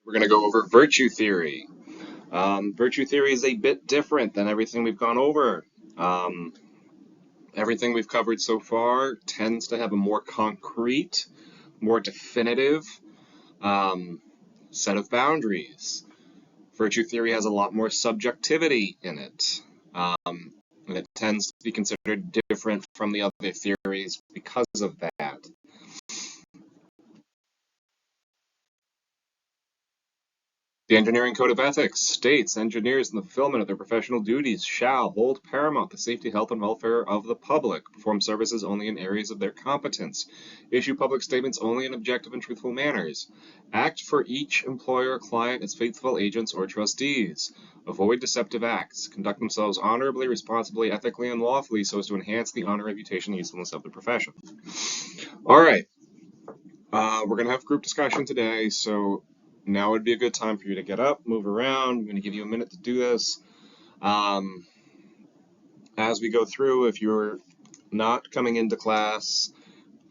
We're going to go over virtue theory. Virtue theory is a bit different than everything we've gone over. Um, Everything we've covered so far tends to have a more concrete, more definitive um, set of boundaries. Virtue theory has a lot more subjectivity in it, and it tends to be considered different from the other theories because of that. The Engineering Code of Ethics states engineers in the fulfillment of their professional duties shall hold paramount the safety, health, and welfare of the public, perform services only in areas of their competence, issue public statements only in objective and truthful manners, act for each employer or client as faithful agents or trustees, avoid deceptive acts, conduct themselves honorably, responsibly, ethically, and lawfully so as to enhance the honor, reputation, and usefulness of the profession. All right. We're going to have group discussion today, so now would be a good time for you to get up, move around. I'm going to give you a minute to do this. As we go through, if you're not coming into class,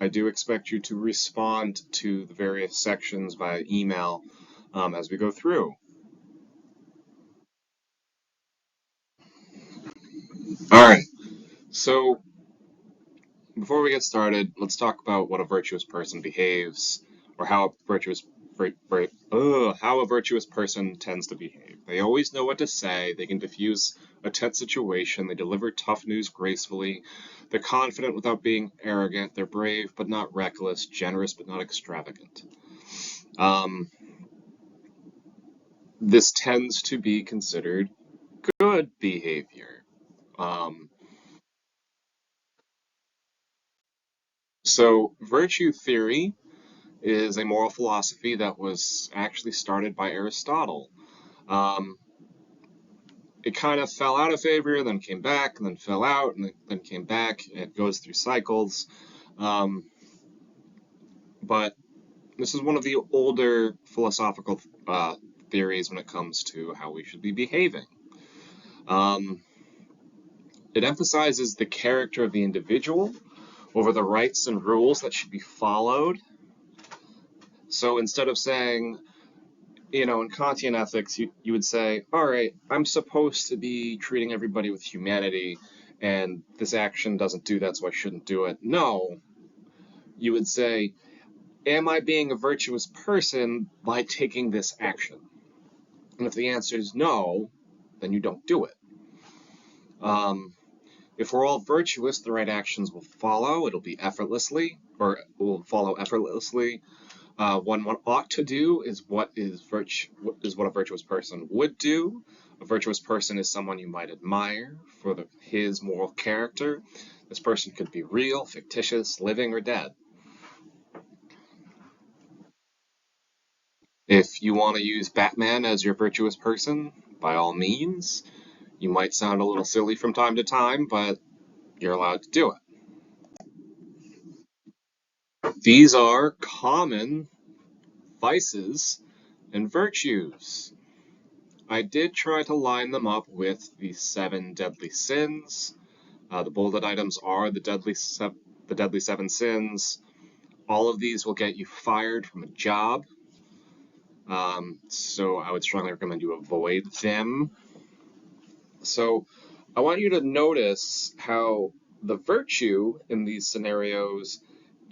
I do expect you to respond to the various sections via email as we go through. All right, so before we get started, let's talk about what a virtuous person behaves, or how a virtuous person tends to behave. They always know what to say. They can diffuse a tense situation. They deliver tough news gracefully. They're confident without being arrogant. They're brave but not reckless. Generous but not extravagant. Um, this tends to be considered good behavior. Um, so virtue theory is a moral philosophy that was actually started by Aristotle. Um, it kind of fell out of favor, then came back, and then fell out, and then came back. It goes through cycles. Um, but this is one of the older philosophical theories when it comes to how we should be behaving. Um, it emphasizes the character of the individual over the rights and rules that should be followed. So instead of saying, in Kantian ethics, you would say, all right, I'm supposed to be treating everybody with humanity, and this action doesn't do that, so I shouldn't do it. No, you would say, am I being a virtuous person by taking this action? And if the answer is no, then you don't do it. If we're all virtuous, the right actions will follow. It'll be effortlessly, or will follow effortlessly. What ought to do is what a virtuous person would do. A virtuous person is someone you might admire for his moral character. This person could be real, fictitious, living, or dead. If you want to use Batman as your virtuous person, by all means. You might sound a little silly from time to time, but you're allowed to do it. These are common vices and virtues. I did try to line them up with the 7 deadly sins. The bulleted items are the deadly 7 sins. All of these will get you fired from a job. So I would strongly recommend you avoid them. So I want you to notice how the virtue in these scenarios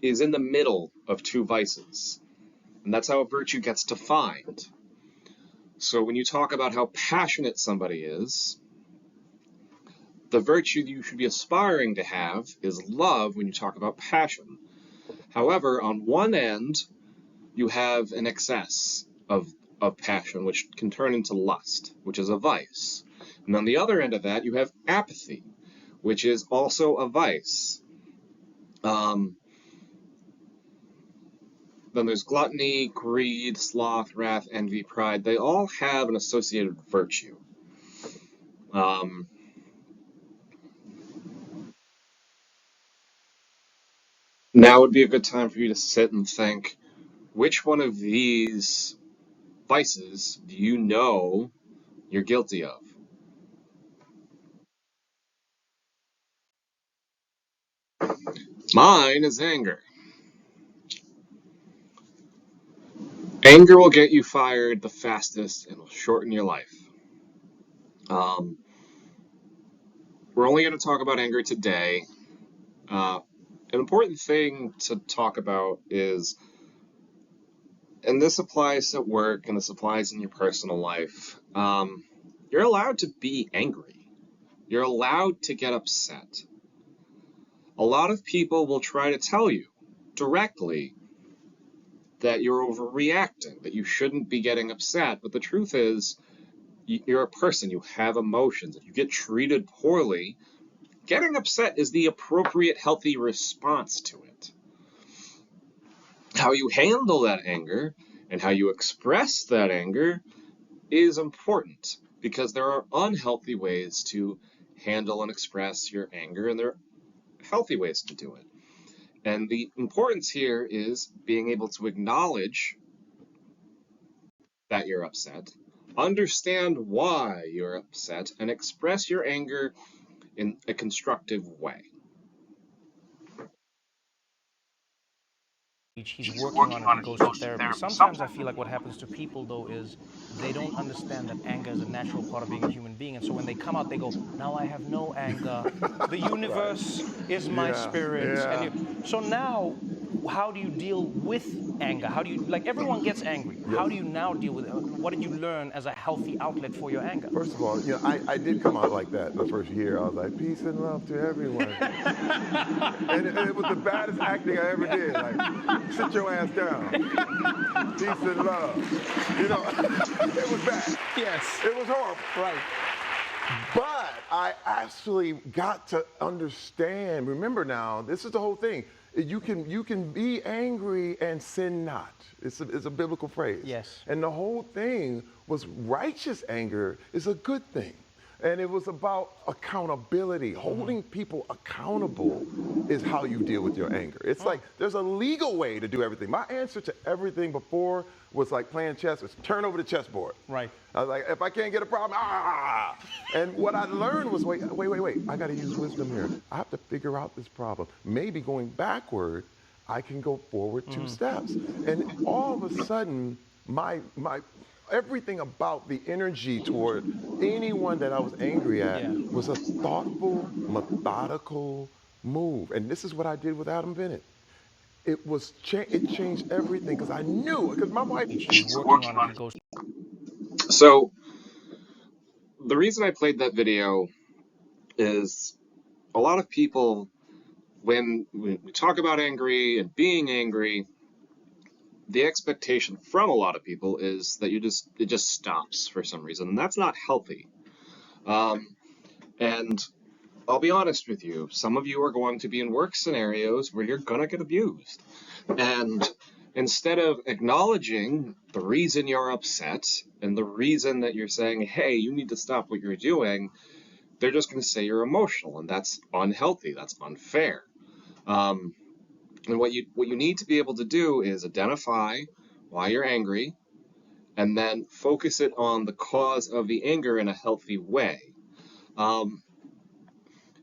is in the middle of 2 vices. And that's how a virtue gets defined. So when you talk about how passionate somebody is, the virtue you should be aspiring to have is love when you talk about passion. However, on one end, you have an excess of passion, which can turn into lust, which is a vice. And on the other end of that, you have apathy, which is also a vice. Then there's gluttony, greed, sloth, wrath, envy, pride. They all have an associated virtue. Now would be a good time for you to sit and think, which one of these vices do you know you're guilty of? Mine is anger. Anger will get you fired the fastest and will shorten your life. Um, we're only going to talk about anger today. An important thing to talk about is, and this applies at work and this applies in your personal life, you're allowed to be angry. You're allowed to get upset. A lot of people will try to tell you directly that you're overreacting, that you shouldn't be getting upset, but the truth is, you're a person, you have emotions. If you get treated poorly, getting upset is the appropriate, healthy response to it. How you handle that anger and how you express that anger is important, because there are unhealthy ways to handle and express your anger, and there are healthy ways to do it. And the importance here is being able to acknowledge that you're upset, understand why you're upset, and express your anger in a constructive way. He's working on it, he goes to therapy. Sometimes I feel like what happens to people though is they don't understand that anger is a natural part of being a human being, and so when they come out they go, now I have no anger, the Right. universe is my Yeah. spirit. And Yeah. so now how do you deal with anger? How do you, like, everyone gets angry, Yes. how do you now deal with it? What did you learn as a healthy outlet for your anger? First of all, I did come out like that the first year. I was like, peace and love to everyone. And it was the baddest acting I ever did. Like, sit your ass down. Peace and love. It was bad. Yes. It was horrible. Right. But I actually got to understand. Remember now, this is the whole thing. You can be angry and sin not. It's a biblical phrase. Yes. And the whole thing was righteous anger is a good thing. And it was about accountability. Holding people accountable is how you deal with your anger. It's like there's a legal way to do everything. My answer to everything before was like playing chess, was turn over the chessboard. Right. I was like, if I can't get a problem, ah. And what I learned was, wait. I got to use wisdom here. I have to figure out this problem. Maybe going backward, I can go forward 2 steps. And all of a sudden, my everything about the energy toward anyone that I was angry at Yeah. was a thoughtful, methodical move. And this is what I did with Adam Bennett. It changed everything because I knew, because my wife. He's working on it, he goes. So, the reason I played that video is a lot of people, when we talk about angry and being angry, the expectation from a lot of people is that it just stops for some reason, and that's not healthy. And I'll be honest with you, some of you are going to be in work scenarios where you're gonna get abused. And instead of acknowledging the reason you're upset and the reason that you're saying, hey, you need to stop what you're doing, they're just going to say you're emotional, and that's unhealthy, that's unfair. And what you need to be able to do is identify why you're angry, and then focus it on the cause of the anger in a healthy way.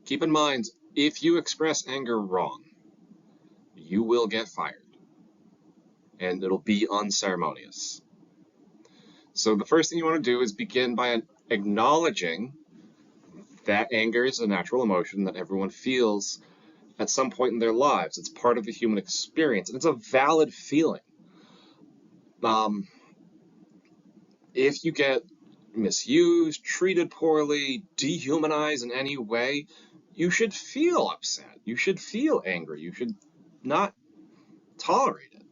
Keep in mind, if you express anger wrong, you will get fired, and it'll be unceremonious. So the first thing you want to do is begin by acknowledging that anger is a natural emotion that everyone feels at some point in their lives. It's part of the human experience, and it's a valid feeling. If you get misused, treated poorly, dehumanized in any way, you should feel upset. You should feel angry. You should not tolerate it.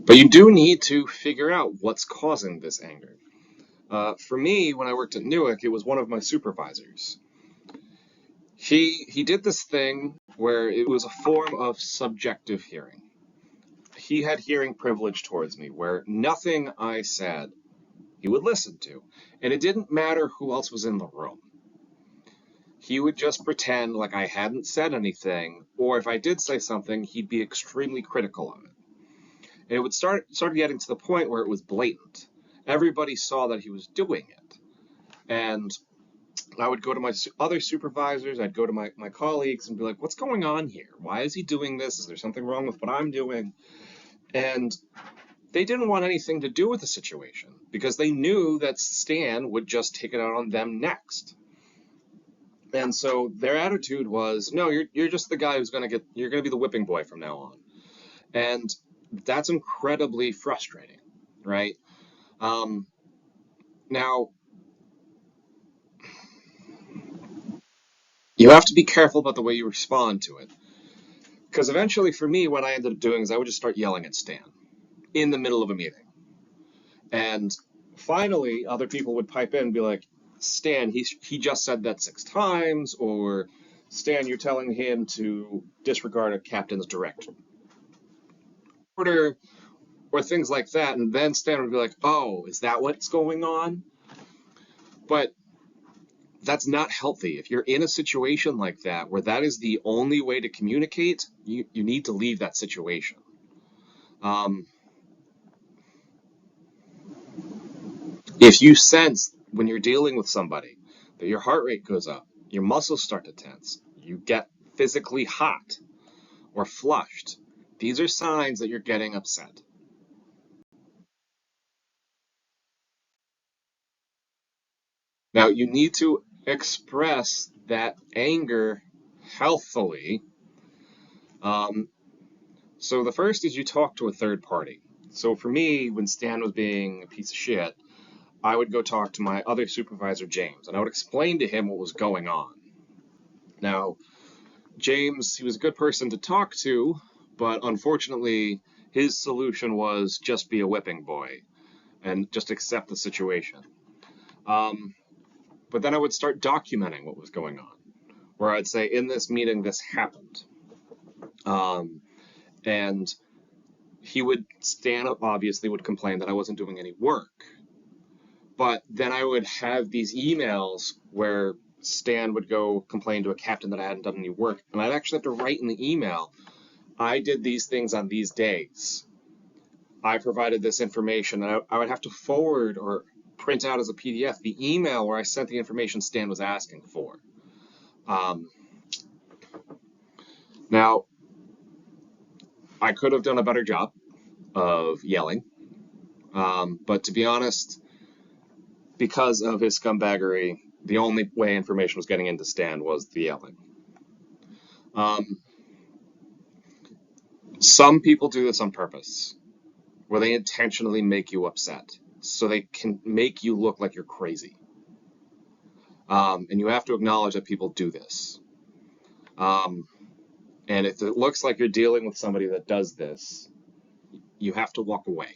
But you do need to figure out what's causing this anger. For me, when I worked at Newark, it was one of my supervisors. He did this thing where it was a form of subjective hearing. He had hearing privilege towards me, where nothing I said he would listen to, and it didn't matter who else was in the room. He would just pretend like I hadn't said anything, or if I did say something, he'd be extremely critical of it. And it would start getting to the point where it was blatant. Everybody saw that he was doing it. And I would go to my other supervisors, I'd go to my colleagues and be like, what's going on here? Why is he doing this? Is there something wrong with what I'm doing? And they didn't want anything to do with the situation because they knew that Stan would just take it out on them next. And so their attitude was, no, you're just the guy you're going to be the whipping boy from now on. And that's incredibly frustrating, right? Now, you have to be careful about the way you respond to it. Because eventually, for me, what I ended up doing is I would just start yelling at Stan in the middle of a meeting. And finally, other people would pipe in and be like, Stan, he just said that 6 times, or Stan, you're telling him to disregard a captain's direct order, or things like that. And then Stan would be like, oh, is that what's going on? But that's not healthy. If you're in a situation like that, where that is the only way to communicate, you need to leave that situation. If you sense when you're dealing with somebody that your heart rate goes up, your muscles start to tense, you get physically hot or flushed, these are signs that you're getting upset. Now, you need to express that anger healthfully. So the first is you talk to a third party. So for me, when Stan was being a piece of shit, I would go talk to my other supervisor, James, and I would explain to him what was going on. Now, James, he was a good person to talk to, but unfortunately, his solution was just be a whipping boy and just accept the situation. But then I would start documenting what was going on, where I'd say, in this meeting, this happened. And he would stand up, obviously, would complain that I wasn't doing any work. But then I would have these emails where Stan would go complain to a captain that I hadn't done any work, and I'd actually have to write in the email, I did these things on these days. I provided this information, and I would have to forward or print out as a PDF the email where I sent the information Stan was asking for. Now, I could have done a better job of yelling, but to be honest, because of his scumbaggery, the only way information was getting into Stan was the yelling. Some people do this on purpose, where they intentionally make you upset, so they can make you look like you're crazy. And you have to acknowledge that people do this. And if it looks like you're dealing with somebody that does this, you have to walk away.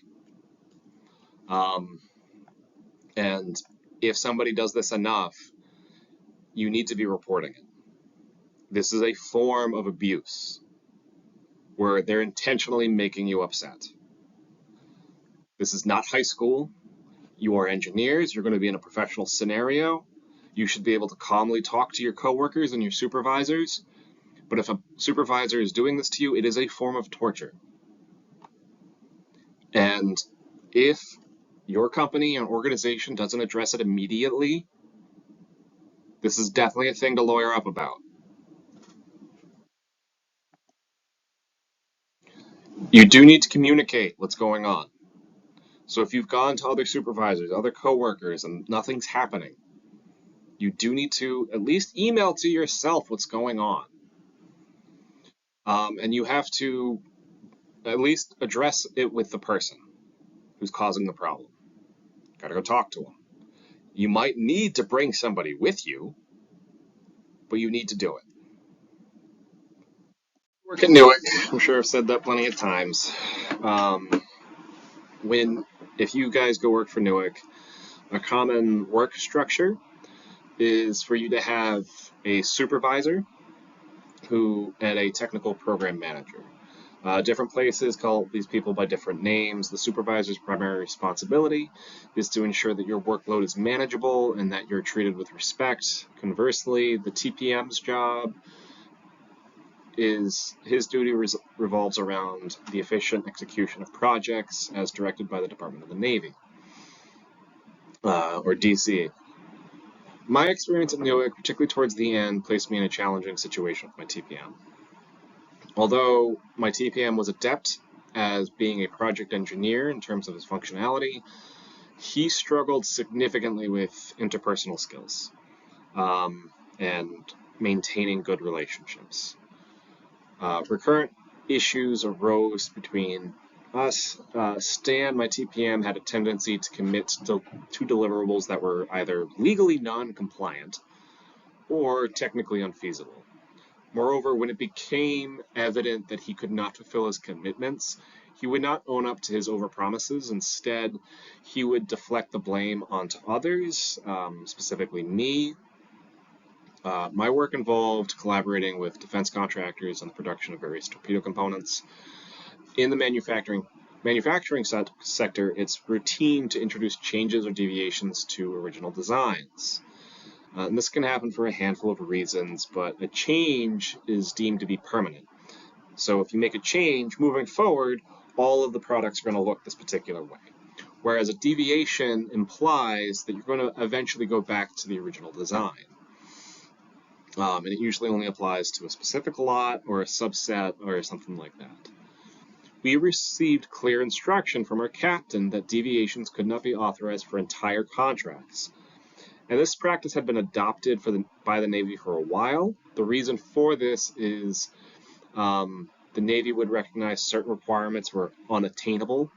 And if somebody does this enough, you need to be reporting it. This is a form of abuse where they're intentionally making you upset. This is not high school. You are engineers. You're going to be in a professional scenario. You should be able to calmly talk to your coworkers and your supervisors. But if a supervisor is doing this to you, it is a form of torture. And if your company and organization doesn't address it immediately, this is definitely a thing to lawyer up about. You do need to communicate what's going on. So if you've gone to other supervisors, other coworkers, and nothing's happening, you do need to at least email to yourself what's going on. And you have to at least address it with the person who's causing the problem. Gotta go talk to them. You might need to bring somebody with you, but you need to do it. Work at Newark. I'm sure I've said that plenty of times. If you guys go work for Newark, a common work structure is for you to have a supervisor and a technical program manager. Different places call these people by different names. The supervisor's primary responsibility is to ensure that your workload is manageable and that you're treated with respect. Conversely, the TPM's job is his duty revolves around the efficient execution of projects as directed by the Department of the Navy, or DC. My experience at NEOIC, particularly towards the end, placed me in a challenging situation with my TPM. Although my TPM was adept as being a project engineer in terms of his functionality, he struggled significantly with interpersonal skills and maintaining good relationships. Recurrent issues arose between us. Stan, my TPM, had a tendency to commit to deliverables that were either legally non-compliant or technically unfeasible. Moreover, when it became evident that he could not fulfill his commitments, he would not own up to his overpromises. Instead, he would deflect the blame onto others, specifically me. My work involved collaborating with defense contractors on the production of various torpedo components. In the manufacturing sector, it's routine to introduce changes or deviations to original designs. And this can happen for a handful of reasons, but a change is deemed to be permanent. So if you make a change, moving forward, all of the products are going to look this particular way. Whereas a deviation implies that you're going to eventually go back to the original design. And it usually only applies to a specific lot or a subset or something like that. We received clear instruction from our captain that deviations could not be authorized for entire contracts. And this practice had been adopted by the Navy for a while. The reason for this is the Navy would recognize certain requirements were unattainable,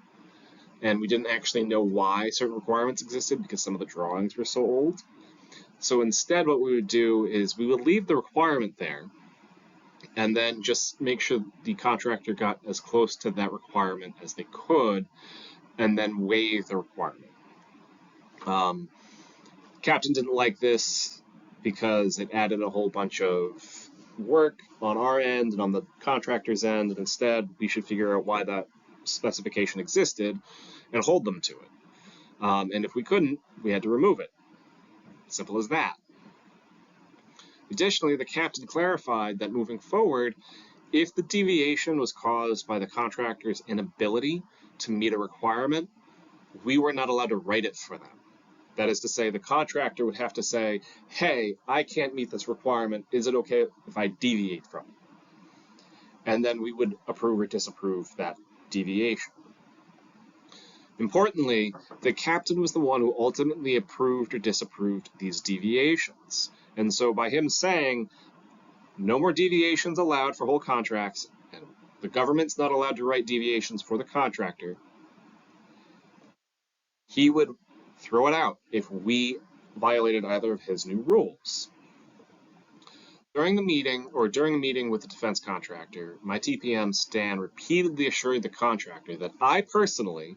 and we didn't actually know why certain requirements existed because some of the drawings were so old. So instead, what we would do is we would leave the requirement there and then just make sure the contractor got as close to that requirement as they could and then waive the requirement. Captain didn't like this because it added a whole bunch of work on our end and on the contractor's end, and instead we should figure out why that specification existed and hold them to it. And if we couldn't, we had to remove it. Simple as that. Additionally, the captain clarified that moving forward, if the deviation was caused by the contractor's inability to meet a requirement, we were not allowed to write it for them. That is to say, the contractor would have to say, hey, I can't meet this requirement. Is it okay if I deviate from it? And then we would approve or disapprove that deviation. Importantly, the captain was the one who ultimately approved or disapproved these deviations. And so by him saying, no more deviations allowed for whole contracts, and the government's not allowed to write deviations for the contractor, he would throw it out if we violated either of his new rules. During a meeting with the defense contractor, my TPM Stan repeatedly assured the contractor that I personally,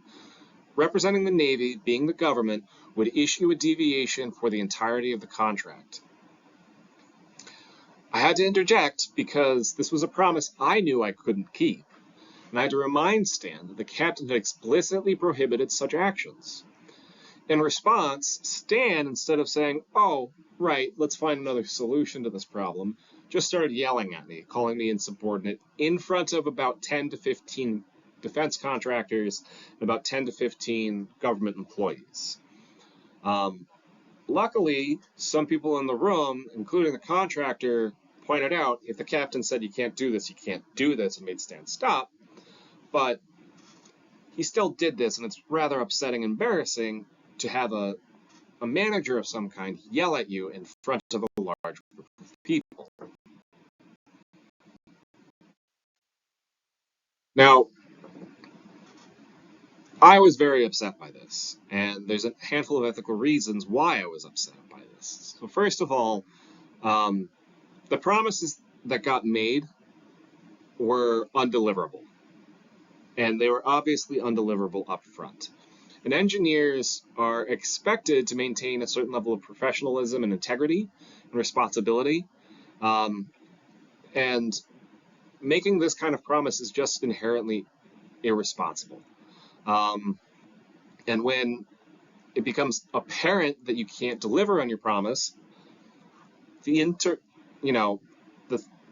representing the Navy, being the government, would issue a deviation for the entirety of the contract. I had to interject because this was a promise I knew I couldn't keep, and I had to remind Stan that the captain had explicitly prohibited such actions. In response, Stan, instead of saying, oh, right, let's find another solution to this problem, just started yelling at me, calling me insubordinate in front of about 10 to 15 defense contractors and about 10 to 15 government employees. Luckily, some people in the room, including the contractor, pointed out, if the captain said you can't do this, you can't do this, and made Stan stop. But he still did this, and it's rather upsetting and embarrassing to have a manager of some kind yell at you in front of a large group of people. Now, I was very upset by this, and there's a handful of ethical reasons why I was upset by this. So first of all, the promises that got made were undeliverable, and they were obviously undeliverable up front. And engineers are expected to maintain a certain level of professionalism and integrity and responsibility, and making this kind of promise is just inherently irresponsible. And when it becomes apparent that you can't deliver on your promise, the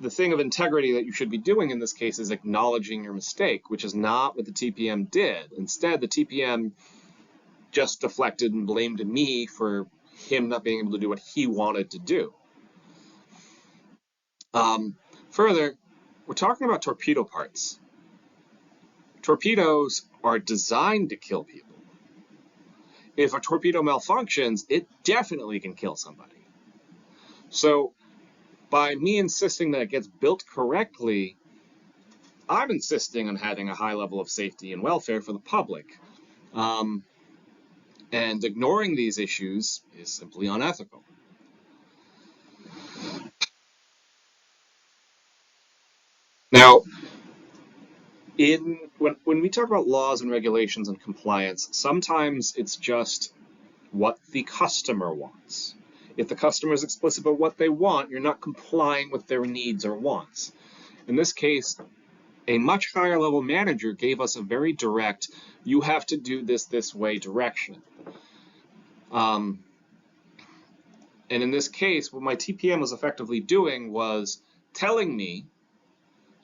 thing of integrity that you should be doing in this case is acknowledging your mistake, which is not what the TPM did. Instead, the TPM just deflected and blamed me for him not being able to do what he wanted to do. Further, we're talking about torpedo parts. Torpedoes are designed to kill people. If a torpedo malfunctions, it definitely can kill somebody. So by me insisting that it gets built correctly, I'm insisting on having a high level of safety and welfare for the public. And ignoring these issues is simply unethical. Now, when we talk about laws and regulations and compliance, sometimes it's just what the customer wants. If the customer is explicit about what they want, you're not complying with their needs or wants. In this case, a much higher level manager gave us a very direct, you have to do this way direction. And in this case, what my TPM was effectively doing was telling me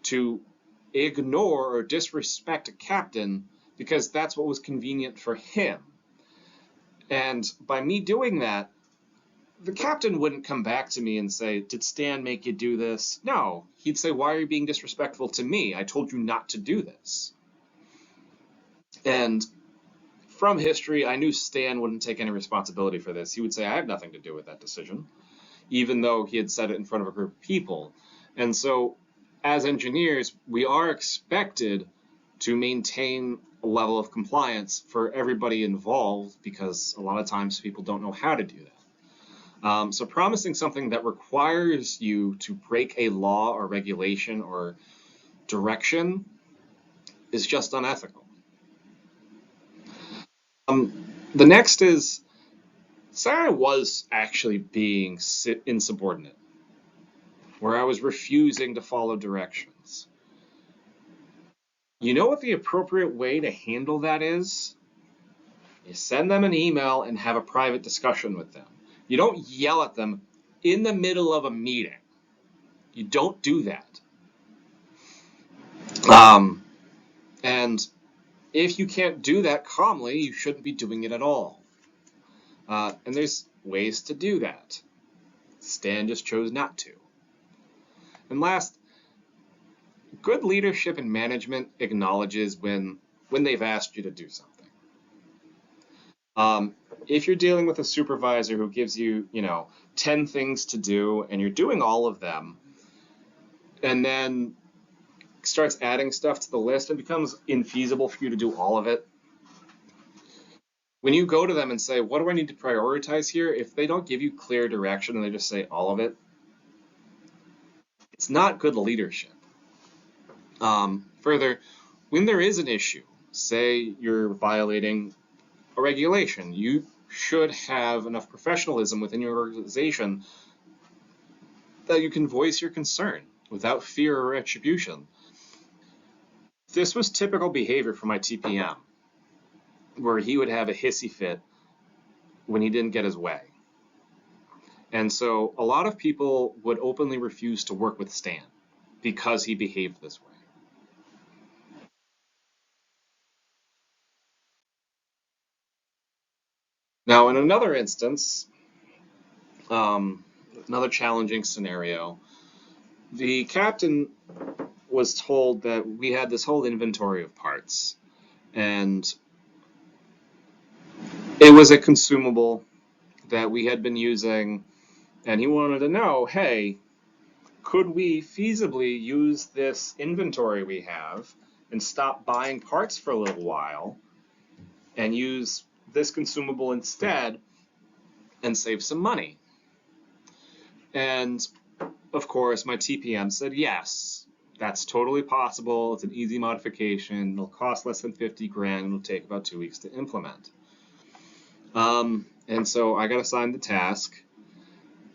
to ignore or disrespect a captain because that's what was convenient for him. And by me doing that, the captain wouldn't come back to me and say, did Stan make you do this? No, he'd say, why are you being disrespectful to me? I told you not to do this. And from history, I knew Stan wouldn't take any responsibility for this. He would say, I have nothing to do with that decision, even though he had said it in front of a group of people. And so, as engineers, we are expected to maintain a level of compliance for everybody involved because a lot of times people don't know how to do that. So promising something that requires you to break a law or regulation or direction is just unethical. The next is, say I was actually being insubordinate, where I was refusing to follow directions. You know what the appropriate way to handle that is? You send them an email and have a private discussion with them. You don't yell at them in the middle of a meeting. You don't do that. And if you can't do that calmly, you shouldn't be doing it at all. And there's ways to do that. Stan just chose not to. And last, good leadership and management acknowledges when they've asked you to do something. If you're dealing with a supervisor who gives you, 10 things to do and you're doing all of them, and then starts adding stuff to the list, it becomes infeasible for you to do all of it. When you go to them and say, what do I need to prioritize here? If they don't give you clear direction and they just say all of it, it's not good leadership. Further, when there is an issue, say you're violating a regulation, you should have enough professionalism within your organization that you can voice your concern without fear or retribution. This was typical behavior for my TPM, where he would have a hissy fit when he didn't get his way. And so a lot of people would openly refuse to work with Stan because he behaved this way. Now, in another instance, another challenging scenario, the captain was told that we had this whole inventory of parts, and it was a consumable that we had been using, and he wanted to know, hey, could we feasibly use this inventory we have and stop buying parts for a little while and use this consumable instead and save some money? And of course, my TPM said yes, that's totally possible. It's an easy modification. It'll cost less than 50 grand and it'll take about 2 weeks to implement. And so I got assigned the task.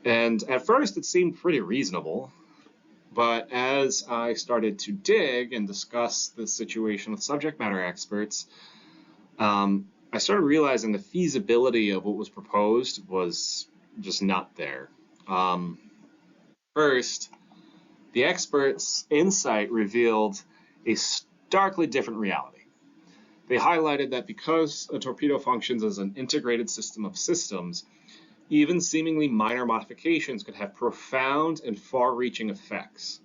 And at first it seemed pretty reasonable. But as I started to dig and discuss the situation with subject matter experts, I started realizing the feasibility of what was proposed was just not there. First, the experts' insight revealed a starkly different reality. They highlighted that because a torpedo functions as an integrated system of systems, Even seemingly minor modifications could have profound and far-reaching effects.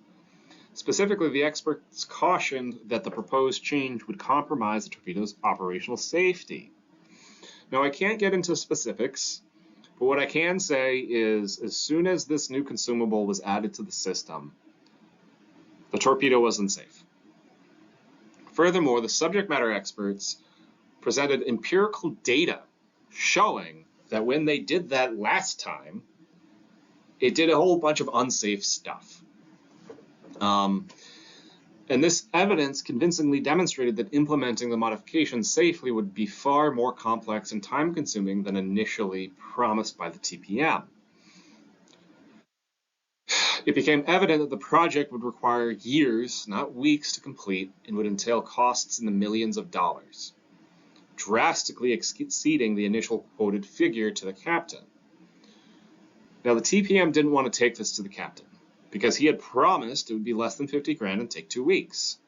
Specifically, the experts cautioned that the proposed change would compromise the torpedo's operational safety. Now, I can't get into specifics, but what I can say is as soon as this new consumable was added to the system, the torpedo was unsafe. Furthermore, the subject matter experts presented empirical data showing that when they did that last time, it did a whole bunch of unsafe stuff. And this evidence convincingly demonstrated that implementing the modification safely would be far more complex and time-consuming than initially promised by the TPM. It became evident that the project would require years, not weeks, to complete and would entail costs in the millions of dollars, drastically exceeding the initial quoted figure to the captain. Now, the TPM didn't want to take this to the captain because he had promised it would be less than 50 grand and take 2 weeks.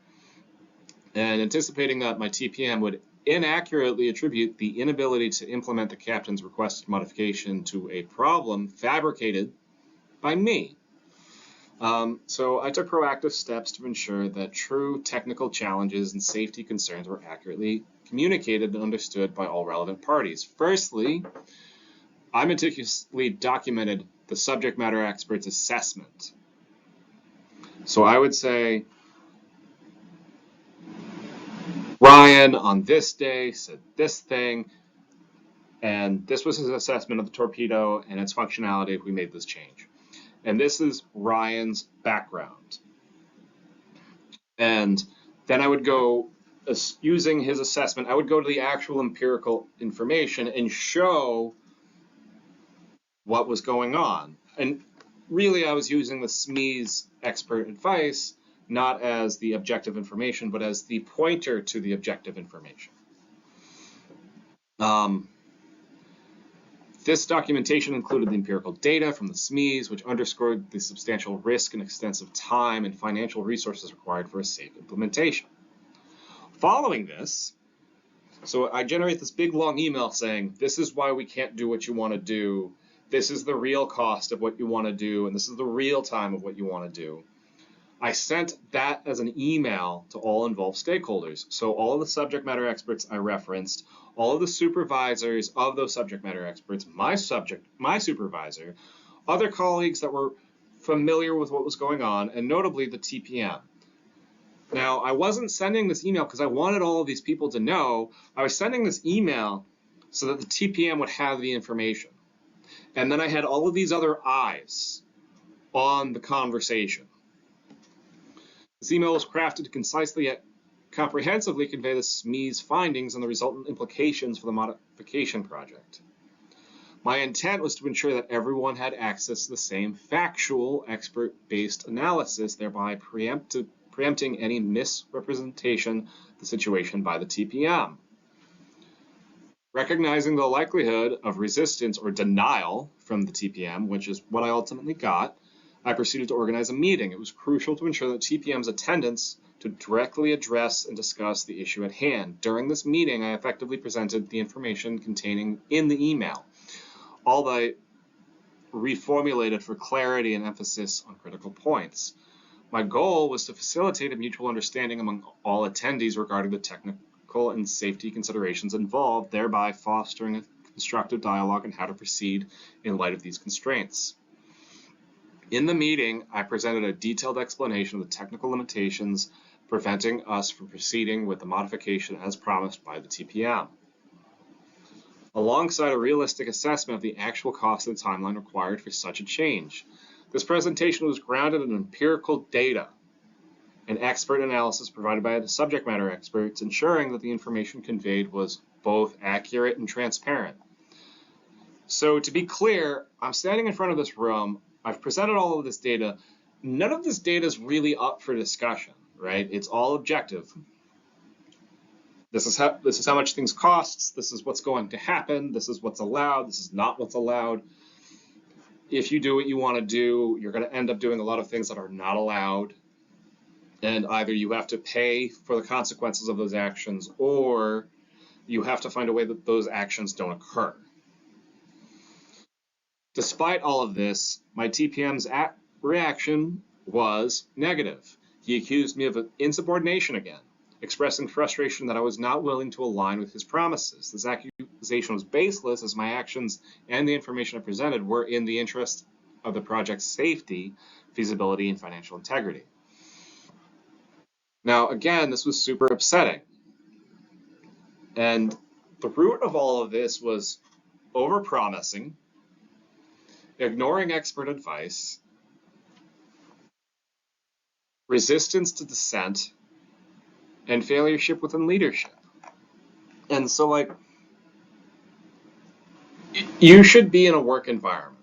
And anticipating that my TPM would inaccurately attribute the inability to implement the captain's requested modification to a problem fabricated by me. So I took proactive steps to ensure that true technical challenges and safety concerns were accurately communicated and understood by all relevant parties. Firstly, I meticulously documented the subject matter expert's assessment. So I would say, Ryan on this day said this thing, and this was his assessment of the torpedo and its functionality if we made this change. And this is Ryan's background. And then I would go, using his assessment, I would go to the actual empirical information and show what was going on. And really, I was using the SME's expert advice not as the objective information, but as the pointer to the objective information. This documentation included the empirical data from the SMEs, which underscored the substantial risk and extensive time and financial resources required for a safe implementation. Following this, so I generate this big long email saying, this is why we can't do what you want to do. This is the real cost of what you want to do, and this is the real time of what you want to do. I sent that as an email to all involved stakeholders. So all of the subject matter experts I referenced, all of the supervisors of those subject matter experts, my supervisor, other colleagues that were familiar with what was going on, and notably the TPM. Now, I wasn't sending this email because I wanted all of these people to know. I was sending this email so that the TPM would have the information. And then I had all of these other eyes on the conversation. This email was crafted to concisely yet comprehensively convey the SME's findings and the resultant implications for the modification project. My intent was to ensure that everyone had access to the same factual, expert-based analysis, thereby preempting any misrepresentation of the situation by the TPM. Recognizing the likelihood of resistance or denial from the TPM, which is what I ultimately got, I proceeded to organize a meeting. It was crucial to ensure that TPM's attendance to directly address and discuss the issue at hand. During this meeting, I effectively presented the information containing in the email, all I reformulated for clarity and emphasis on critical points. My goal was to facilitate a mutual understanding among all attendees regarding the technical and safety considerations involved, thereby fostering a constructive dialogue on how to proceed in light of these constraints. In the meeting, I presented a detailed explanation of the technical limitations preventing us from proceeding with the modification as promised by the TPM, alongside a realistic assessment of the actual cost and timeline required for such a change. This presentation was grounded in empirical data and expert analysis provided by the subject matter experts, ensuring that the information conveyed was both accurate and transparent. So to be clear, I'm standing in front of this room, I've presented all of this data. None of this data is really up for discussion, right? It's all objective. This is how much things cost. This is what's going to happen. This is what's allowed. This is not what's allowed. If you do what you want to do, you're going to end up doing a lot of things that are not allowed. And either you have to pay for the consequences of those actions, or you have to find a way that those actions don't occur. Despite all of this, my TPM's reaction was negative. He accused me of insubordination again, expressing frustration that I was not willing to align with his promises. This accusation was baseless, as my actions and the information I presented were in the interest of the project's safety, feasibility, and financial integrity. Now, again, this was super upsetting. And the root of all of this was overpromising, ignoring expert advice, resistance to dissent, and failureship within leadership. And so, like, you should be in a work environment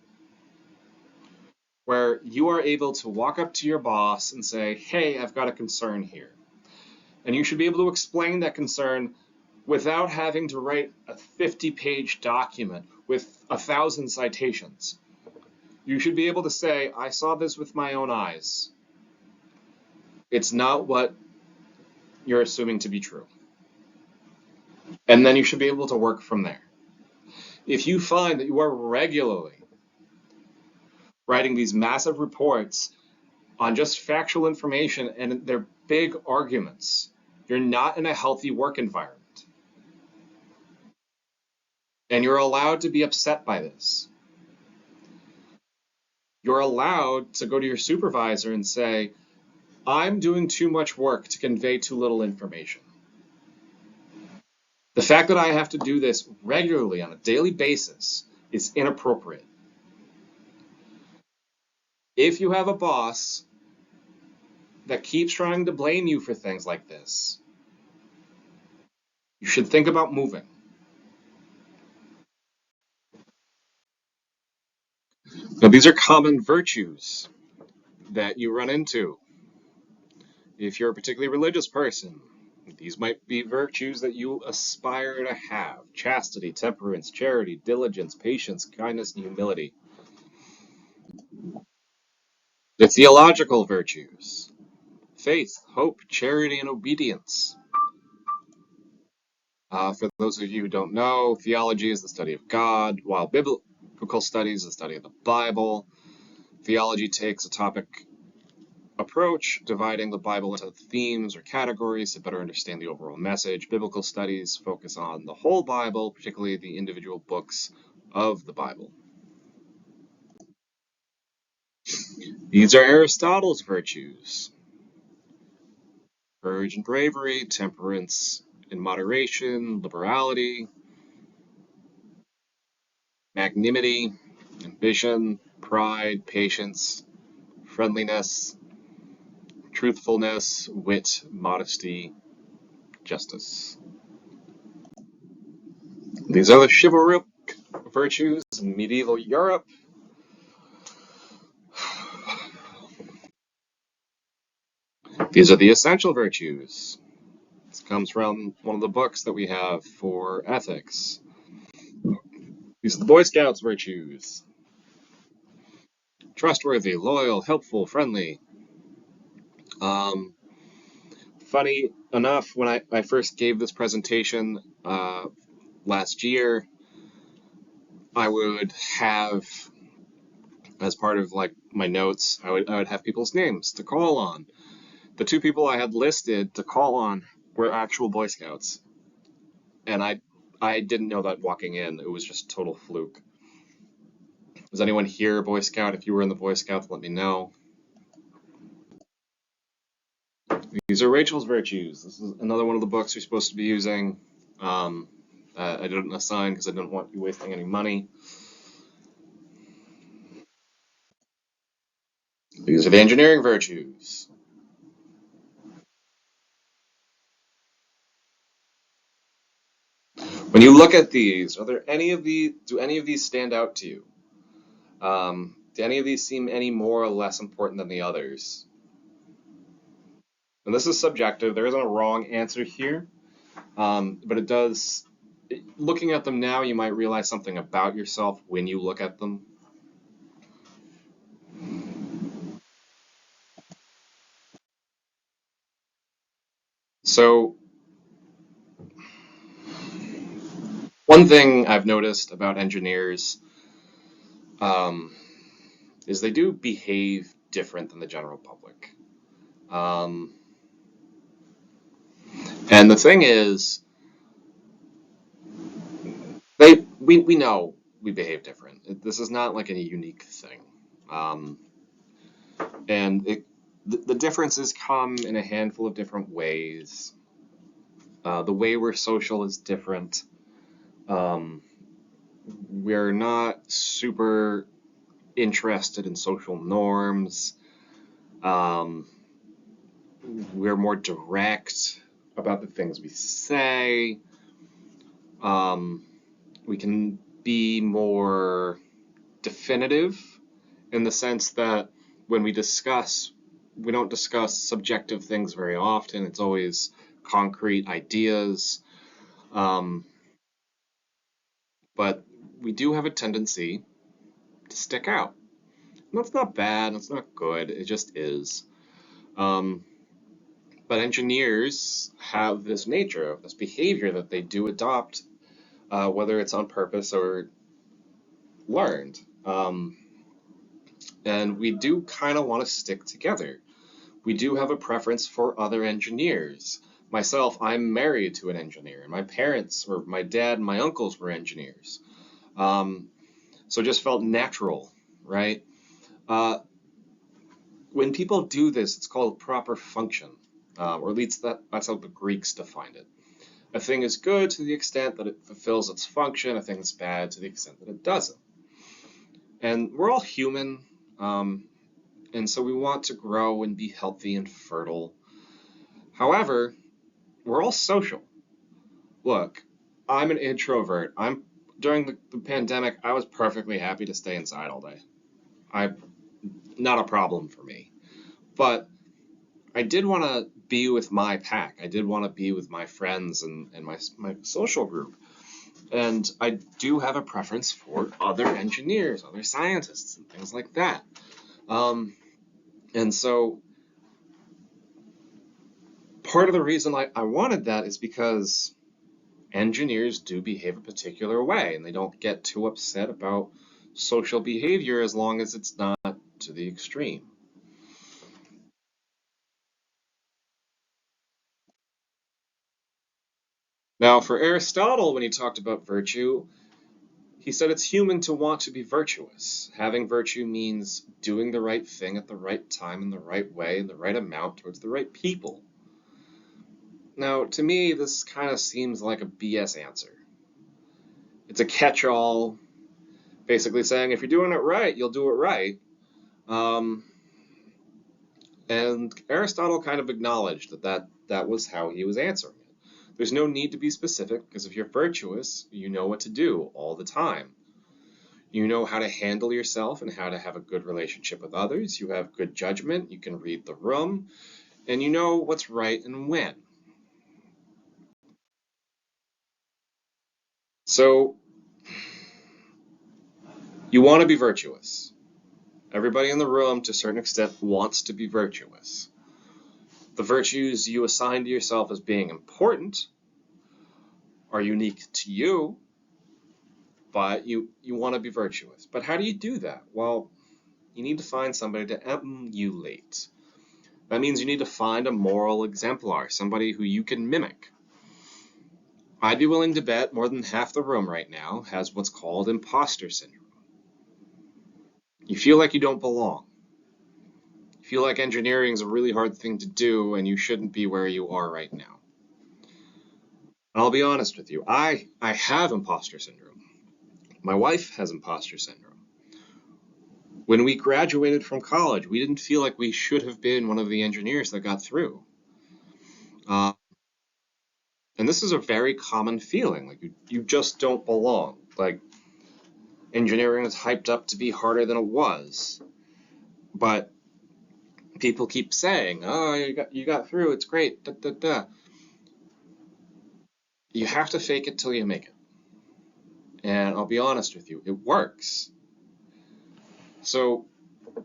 where you are able to walk up to your boss and say, hey, I've got a concern here. And you should be able to explain that concern without having to write a 50-page document with 1,000 citations. You should be able to say, I saw this with my own eyes. It's not what you're assuming to be true. And then you should be able to work from there. If you find that you are regularly writing these massive reports on just factual information and they're big arguments, you're not in a healthy work environment. And you're allowed to be upset by this. You're allowed to go to your supervisor and say, I'm doing too much work to convey too little information. The fact that I have to do this regularly on a daily basis is inappropriate. If you have a boss that keeps trying to blame you for things like this, you should think about moving. Now, these are common virtues that you run into. If you're a particularly religious person, these might be virtues that you aspire to have: chastity, temperance, charity, diligence, patience, kindness, and humility. The theological virtues: faith, hope, charity, and obedience. For those of you who don't know, theology is the study of God, while biblical studies is the study of the Bible. Theology takes a topic approach, dividing the Bible into themes or categories to better understand the overall message. Biblical studies focus on the whole Bible, particularly the individual books of the Bible. These are Aristotle's virtues: courage and bravery, temperance and moderation, liberality, magnanimity, ambition, pride, patience, friendliness, truthfulness, wit, modesty, justice. These are the chivalric virtues in medieval Europe. These are the essential virtues. This comes from one of the books that we have for ethics. These are the Boy Scouts virtues: trustworthy, loyal, helpful, friendly. Funny enough, when I first gave this presentation last year, I would have, as part of like my notes, I would have people's names to call on. The two people I had listed to call on were actual Boy Scouts, and I didn't know that walking in. It was just total fluke. Was anyone here a Boy Scout? If you were in the Boy Scouts, let me know. These are Rachel's virtues. This is another one of the books you're supposed to be using. I didn't assign because I didn't want you wasting any money. These are the engineering virtues. When you look at these, do any of these stand out to you? Do any of these seem any more or less important than the others? And this is subjective. There isn't a wrong answer here, but it does. Looking at them now, you might realize something about yourself when you look at them. So, one thing I've noticed about engineers um, is they do behave different than the general public. Um, and the thing is, we know we behave different. This is not like a unique thing. Um, and the differences come in a handful of different ways. The way we're social is different. Um, we're not super interested in social norms. Um, we're more direct about the things we say. Um, we can be more definitive in the sense that when we discuss, we don't discuss subjective things very often. It's always concrete ideas. Um, but we do have a tendency to stick out. And that's not bad, that's not good, it just is. Um, but engineers have this nature, this behavior that they do adopt, whether it's on purpose or learned. And we do kind of want to stick together. We do have a preference for other engineers. Myself, I'm married to an engineer, and my parents, or my dad and my uncles were engineers. Um, so it just felt natural, right? Uh, when people do this, it's called proper function, or at least that's how the Greeks defined it. A thing is good to the extent that it fulfills its function, a thing is bad to the extent that it doesn't. And we're all human, and so we want to grow and be healthy and fertile. However, we're all social. Look, I'm an introvert. During the pandemic, I was perfectly happy to stay inside all day. I Not a problem for me. But I did want to be with my pack. I did want to be with my friends and my social group. And I do have a preference for other engineers, other scientists, and things like that. Um, and so part of the reason I wanted that is because engineers do behave a particular way, and they don't get too upset about social behavior as long as it's not to the extreme. Now, for Aristotle, when he talked about virtue, he said it's human to want to be virtuous. Having virtue means doing the right thing at the right time in the right way in the right amount towards the right people. Now, to me, this kind of seems like a BS answer. It's a catch-all, basically saying if you're doing it right, you'll do it right. Um, and Aristotle kind of acknowledged that was how he was answering it. There's no need to be specific because if you're virtuous, you know what to do all the time. You know how to handle yourself and how to have a good relationship with others. You have good judgment. You can read the room. And you know what's right and when. So you want to be virtuous. Everybody in the room, to a certain extent, wants to be virtuous. The virtues you assign to yourself as being important are unique to you, but you want to be virtuous. But how do you do that? Well, you need to find somebody to emulate. That means you need to find a moral exemplar, somebody who you can mimic. I'd be willing to bet more than half the room right now has what's called imposter syndrome. You feel like you don't belong. You feel like engineering is a really hard thing to do and you shouldn't be where you are right now. And I'll be honest with you, I have imposter syndrome. My wife has imposter syndrome. When we graduated from college, we didn't feel like we should have been one of the engineers that got through. Uh, and this is a very common feeling, like you just don't belong. Like engineering is hyped up to be harder than it was. But people keep saying, "Oh, you got through. It's great." Da, da, da. You have to fake it till you make it. And I'll be honest with you, it works. So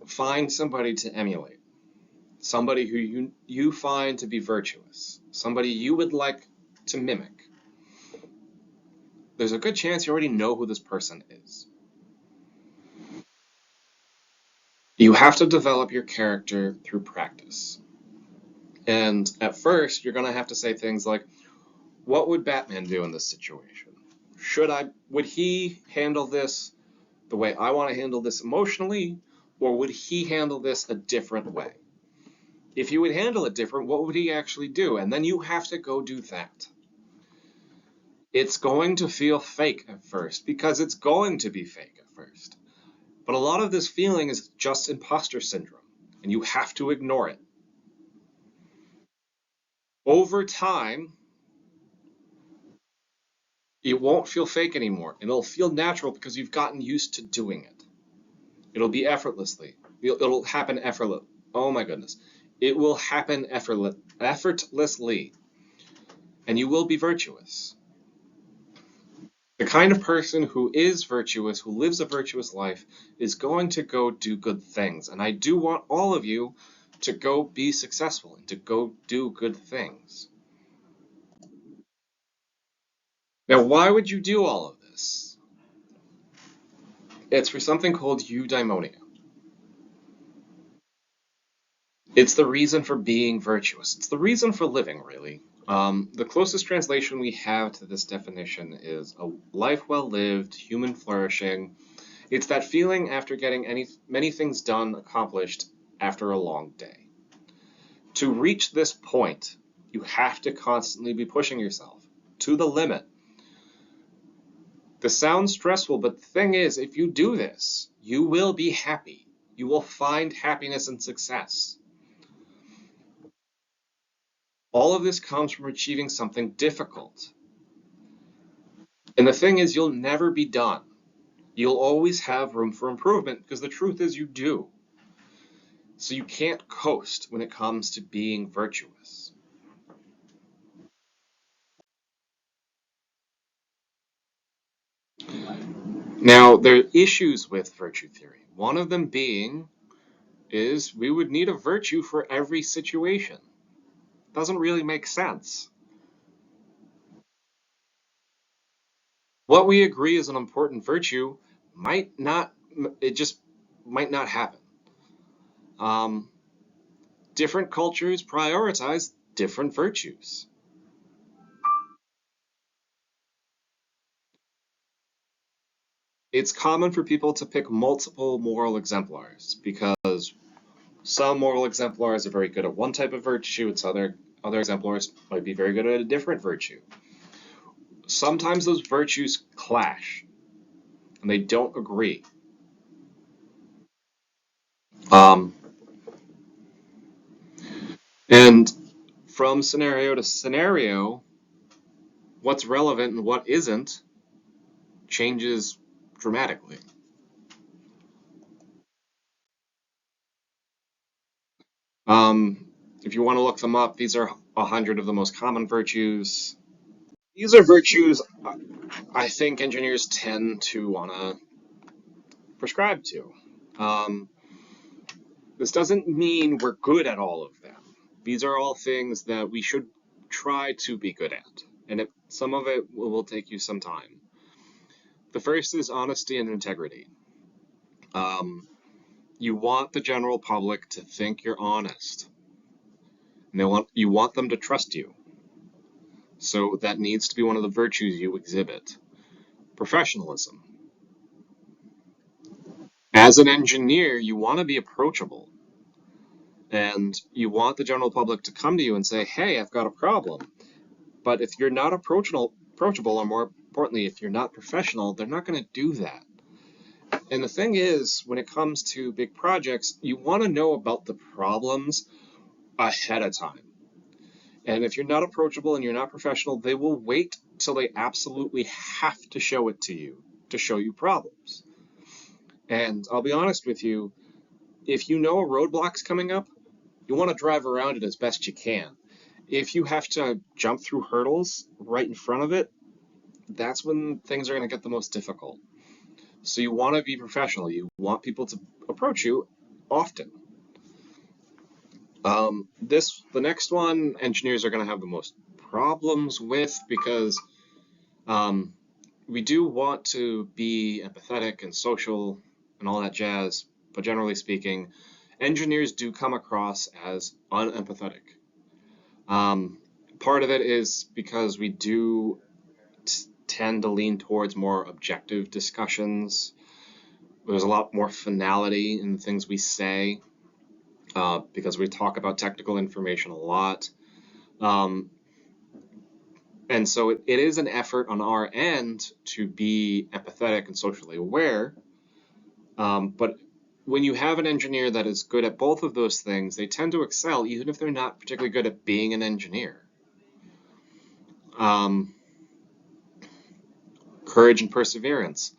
find somebody to emulate, somebody who you find to be virtuous, somebody you would like to mimic. There's a good chance you already know who this person is. You have to develop your character through practice. And at first, you're going to have to say things like, what would Batman do in this situation? Would he handle this the way I want to handle this emotionally, or would he handle this a different way? If you would handle it different, what would he actually do? And then you have to go do that. It's going to feel fake at first, because it's going to be fake at first. But a lot of this feeling is just imposter syndrome, and you have to ignore it. Over time, it won't feel fake anymore, and it'll feel natural because you've gotten used to doing it. It'll be effortlessly. It'll happen effortlessly. Oh my goodness. It will happen effortlessly, and you will be virtuous. The kind of person who is virtuous, who lives a virtuous life, is going to go do good things. And I do want all of you to go be successful and to go do good things. Now, why would you do all of this? It's for something called eudaimonia. It's the reason for being virtuous. It's the reason for living, really. The closest translation we have to this definition is a life well lived, human flourishing. It's that feeling after getting many things done, accomplished after a long day. To reach this point, you have to constantly be pushing yourself to the limit. This sounds stressful, but the thing is, if you do this, you will be happy. You will find happiness and success. All of this comes from achieving something difficult. And the thing is, you'll never be done. You'll always have room for improvement, because the truth is you do. So you can't coast when it comes to being virtuous. Now, there are issues with virtue theory. One of them being is we would need a virtue for every situation. Doesn't really make sense. What we agree is an important virtue it just might not happen. Um, Different cultures prioritize different virtues. It's common for people to pick multiple moral exemplars because some moral exemplars are very good at one type of virtue, and other exemplars might be very good at a different virtue. Sometimes those virtues clash and they don't agree. Um, and from scenario to scenario, what's relevant and what isn't changes dramatically. Um, if you want to look them up, these are 100 of the most common virtues. These are virtues I think engineers tend to want to prescribe to. Um, this doesn't mean we're good at all of them. These are all things that we should try to be good at, and some of it will take you some time. The first is honesty and integrity. Um, you want the general public to think you're honest, and you want them to trust you. So that needs to be one of the virtues you exhibit. Professionalism. As an engineer, you want to be approachable. And you want the general public to come to you and say, hey, I've got a problem. But if you're not approachable, or more importantly, if you're not professional, they're not going to do that. And the thing is, when it comes to big projects, you want to know about the problems ahead of time. And if you're not approachable and you're not professional, they will wait till they absolutely have to show it to you, to show you problems. And I'll be honest with you, if you know a roadblock's coming up, you want to drive around it as best you can. If you have to jump through hurdles right in front of it, that's when things are going to get the most difficult. So you want to be professional. You want people to approach you often. The next one, engineers are going to have the most problems with because we do want to be empathetic and social and all that jazz, but generally speaking, engineers do come across as unempathetic. Part of it is because we do tend to lean towards more objective discussions. There's a lot more finality in the things we say because we talk about technical information a lot. And so it is an effort on our end to be empathetic and socially aware. But when you have an engineer that is good at both of those things, they tend to excel even if they're not particularly good at being an engineer. Courage and perseverance.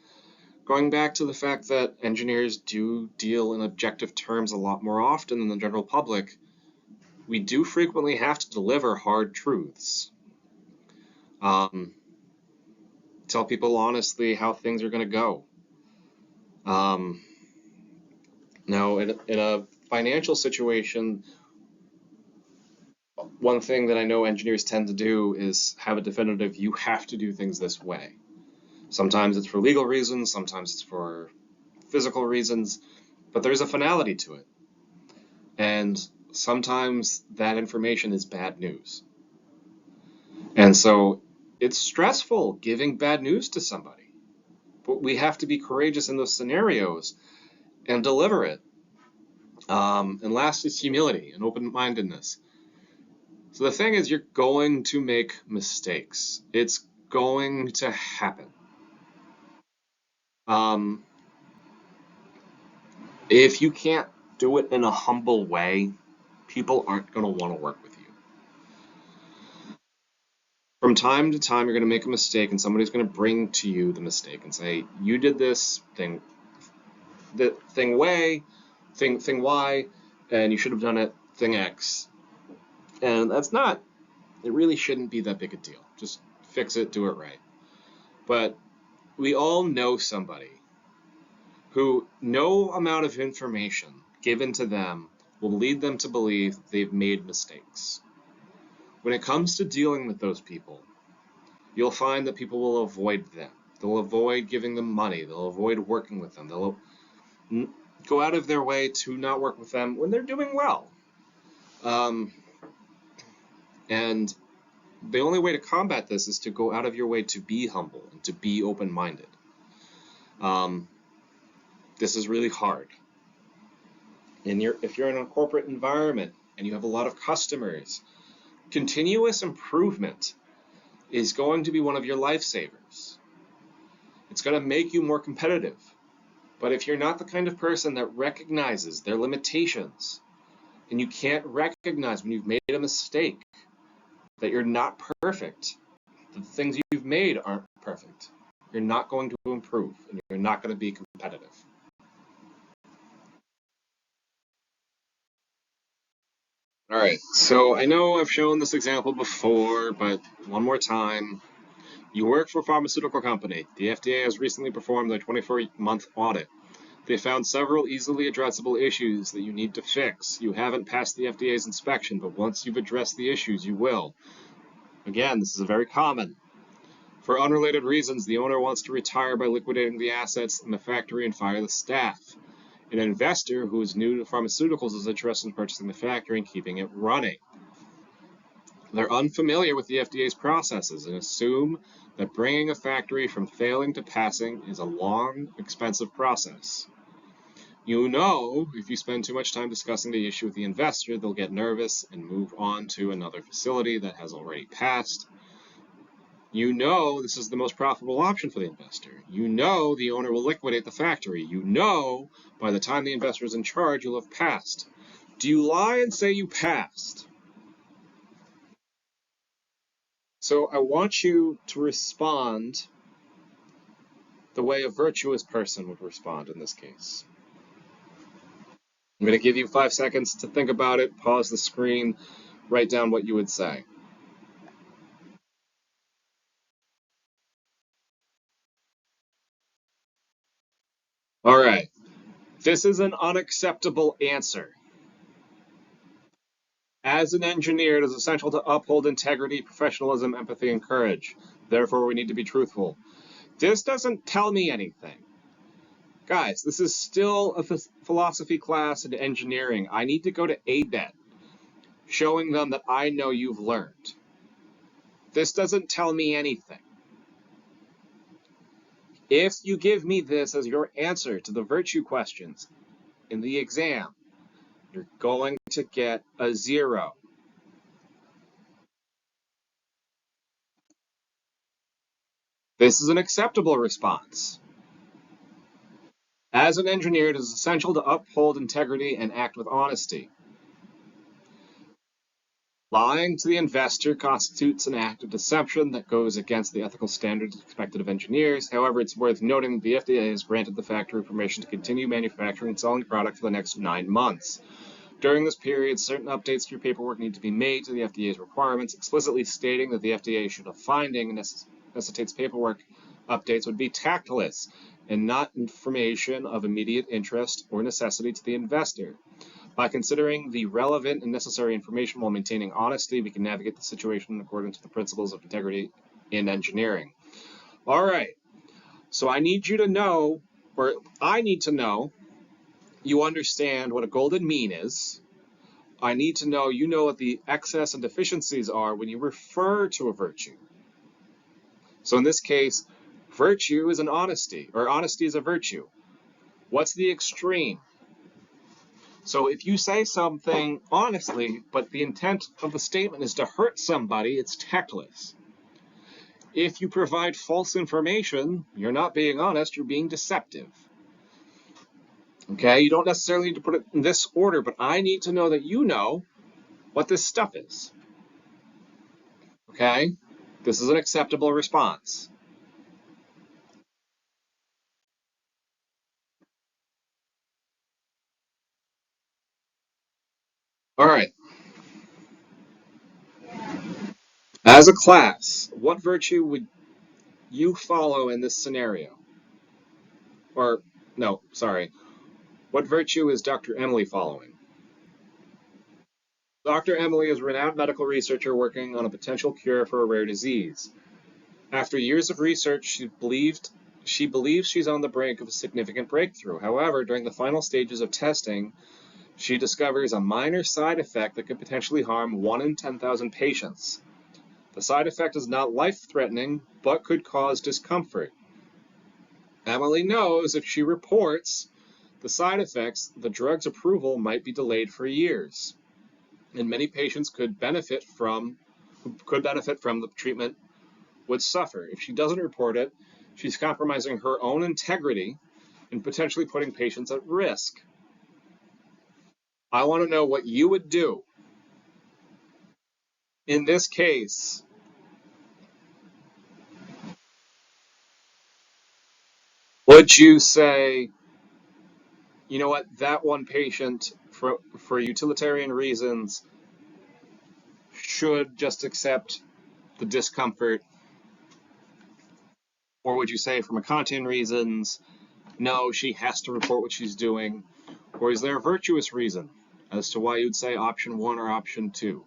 Going back to the fact that engineers do deal in objective terms a lot more often than the general public, we do frequently have to deliver hard truths. Tell people honestly how things are going to go. Now, in a financial situation, one thing that I know engineers tend to do is have a definitive, you have to do things this way. Sometimes it's for legal reasons, sometimes it's for physical reasons, but there's a finality to it. And sometimes that information is bad news. And so it's stressful giving bad news to somebody. But we have to be courageous in those scenarios and deliver it. And last is humility and open-mindedness. So the thing is, you're going to make mistakes. It's going to happen. If you can't do it in a humble way, people aren't going to want to work with you. From time to time, you're going to make a mistake, and somebody's going to bring to you the mistake and say, you did this thing Y, and you should have done it thing X. And that's not, it really shouldn't be that big a deal. Just fix it, do it right. But we all know somebody who no amount of information given to them will lead them to believe they've made mistakes. When it comes to dealing with those people, you'll find that people will avoid them. They'll avoid giving them money. They'll avoid working with them. They'll go out of their way to not work with them when they're doing well. And the only way to combat this is to go out of your way to be humble and to be open-minded. This is really hard. And if you're in a corporate environment and you have a lot of customers, continuous improvement is going to be one of your lifesavers. It's going to make you more competitive. But if you're not the kind of person that recognizes their limitations, and you can't recognize when you've made a mistake, that you're not perfect, the things you've made aren't perfect, you're not going to improve, and you're not going to be competitive. All right, so I know I've shown this example before, but one more time. You work for a pharmaceutical company. The FDA has recently performed their 24-month audit. They found several easily addressable issues that you need to fix. You haven't passed the FDA's inspection, but once you've addressed the issues, you will. Again, this is very common. For unrelated reasons, the owner wants to retire by liquidating the assets in the factory and fire the staff. An investor who is new to pharmaceuticals is interested in purchasing the factory and keeping it running. They're unfamiliar with the FDA's processes and assume that bringing a factory from failing to passing is a long, expensive process. You know, if you spend too much time discussing the issue with the investor, they'll get nervous and move on to another facility that has already passed. You know this is the most profitable option for the investor. You know the owner will liquidate the factory. You know by the time the investor is in charge, you'll have passed. Do you lie and say you passed? So I want you to respond the way a virtuous person would respond in this case. I'm going to give you 5 seconds to think about it, pause the screen, write down what you would say. All right. This is an unacceptable answer. As an engineer, it is essential to uphold integrity, professionalism, empathy, and courage. Therefore, we need to be truthful. This doesn't tell me anything. Guys, this is still a philosophy class in engineering. I need to go to ABET, showing them that I know you've learned. This doesn't tell me anything. If you give me this as your answer to the virtue questions in the exam, you're going to get a 0. This is an acceptable response. As an engineer, it is essential to uphold integrity and act with honesty. Lying to the investor constitutes an act of deception that goes against the ethical standards expected of engineers. However, it's worth noting that the FDA has granted the factory permission to continue manufacturing and selling the product for the next 9 months. During this period, certain updates to your paperwork need to be made to the FDA's requirements, explicitly stating that the FDA, should a finding necessitates paperwork updates, would be tactless and not information of immediate interest or necessity to the investor. By considering the relevant and necessary information while maintaining honesty, we can navigate the situation in accordance with the principles of integrity in engineering. All right, so I need you to know, or I need to know, you understand what a golden mean is. I need to know you know what the excess and deficiencies are when you refer to a virtue. So in this case, virtue is an honesty, or honesty is a virtue. What's the extreme? So if you say something honestly, but the intent of the statement is to hurt somebody, it's tactless. If you provide false information, you're not being honest, you're being deceptive. Okay, you don't necessarily need to put it in this order, but I need to know that you know what this stuff is. Okay, this is an acceptable response. All right. As a class, what virtue would you follow in this scenario? Or, no, sorry. What virtue is Dr. Emily following? Dr. Emily is a renowned medical researcher working on a potential cure for a rare disease. After years of research, she believes she's on the brink of a significant breakthrough. However, during the final stages of testing, she discovers a minor side effect that could potentially harm 1 in 10,000 patients. The side effect is not life-threatening, but could cause discomfort. Emily knows if she reports the side effects, the drug's approval might be delayed for years, and many patients could benefit from the treatment would suffer. If she doesn't report it, she's compromising her own integrity and potentially putting patients at risk. I want to know what you would do. In this case, would you say, you know what, that one patient, for utilitarian reasons, should just accept the discomfort? Or would you say, from Kantian reasons, no, she has to report what she's doing? Or is there a virtuous reason as to why you'd say option 1 or option 2?